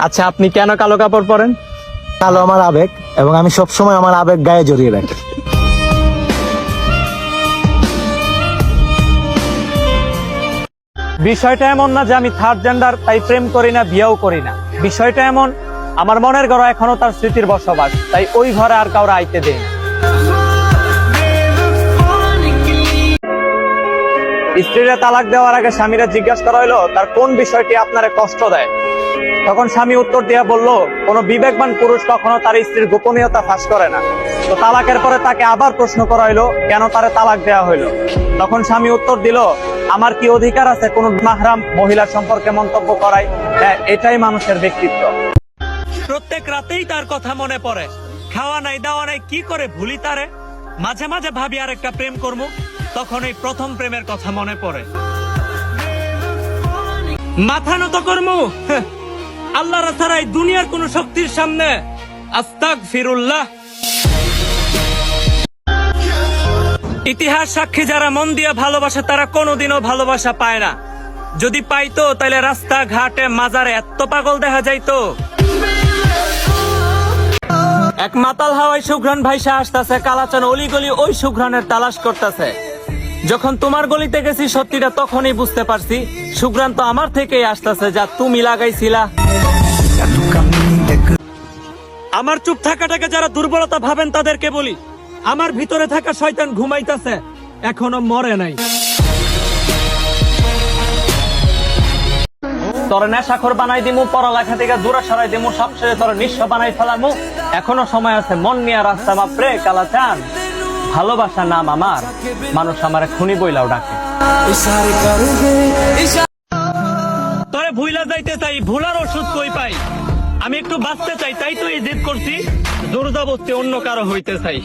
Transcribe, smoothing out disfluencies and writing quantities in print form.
আচ্ছা, আপনি কেন কালো কাপড় পরেন? কালো আমার আবেগ, এবং আমি সবসময় আমার আবেগ গায়ে জড়িয়ে রাখি। বিষয়টা এমন না যে আমি থার্ড জেন্ডার তাই প্রেম করি না, বিয়েও করি না। বিষয়টা এমন, আমার মনের ঘরে এখনো তার স্মৃতির বসবাস, তাই ওই ঘরে আর কাউরে আইতে দেই না। স্ত্রীরা তালাক দেওয়ার আগে স্বামীরা জিজ্ঞাসা করা হইলো তার কোন বিষয়টি আপনারে কষ্ট দেয়। তখন স্বামী উত্তর দিয়া বলল, কোনো বিবেকবান পুরুষ কখনো তার স্ত্রীর গোপনীয়তা ফাঁস করে না। তো তালাকের পরে তাকে আবার প্রশ্ন করা হইলো কেন তারে তালাক দেওয়া হইলো। তখন স্বামী উত্তর দিল, আমার কি অধিকার আছে কোন মাহরাম মহিলার সম্পর্কে মন্তব্য করাই? হ্যাঁ, এটাই মানুষের ব্যক্তিত্ব। প্রত্যেক রাতেই তার কথা মনে পড়ে, খাওয়া নাই দাওয়া নাই কি করে ভুলি তারে। মাঝে মাঝে ভাবি আর একটা প্রেম করবো, তখন এই প্রথম প্রেমের কথা মনে পড়ে। মাথা নত করমু আল্লাহ ছাড়া এই দুনিয়ার কোন শক্তির সামনে। আস্তাগফিরুল্লাহ। ইতিহাস সাক্ষী, যারা মন দিয়ে ভালোবাসে তারা কোনোদিনও ভালোবাসা পায় না। যদি পাইতো তাহলে রাস্তা ঘাটে মাজারে এত পাগল দেখা যাইতো। এক মাতাল হাওয়ায় সুঘ্রাণ ভাইসা আসতেছে, কালাচান অলিগলি ওই সুঘ্রাণের তালাশ করতেছে। যখন তোমার গলিতে গেছি সত্যিটা তখনই বুঝতে পারছি, সুঘ্রাণ তো আমার থেকেই আসতেছে, যা তুমি লাগাইছিলা। আমার চুপ থাকাটাকে যারা দুর্বলতা ভাবেন তাদেরকে বলি, আমার ভিতরে থাকা শয়তান ঘুমাইতেছে, এখনো মরে নাই। তোর নেশাখোর বানাই দিমু, পড়ালেখা থেকে দূরে সরাই দিমু, সবশেষে তোর নিঃস্ব বানাই ফেলামু। এখনো সময় আছে, মন নিয়ে রাস্তা বাপরে কালাচান। ভালোবাসা নাম আমার, মানুষ আমার খুনি বইলাও ডাকে। তোরে ভুইলা যাইতে চাই, ভুলার ওষুধ কই পাই। আমি একটু বাঁচতে চাই, তাই তো এই জিদ করছি, জোরজবরদস্তি অন্য কারো হইতে চাই।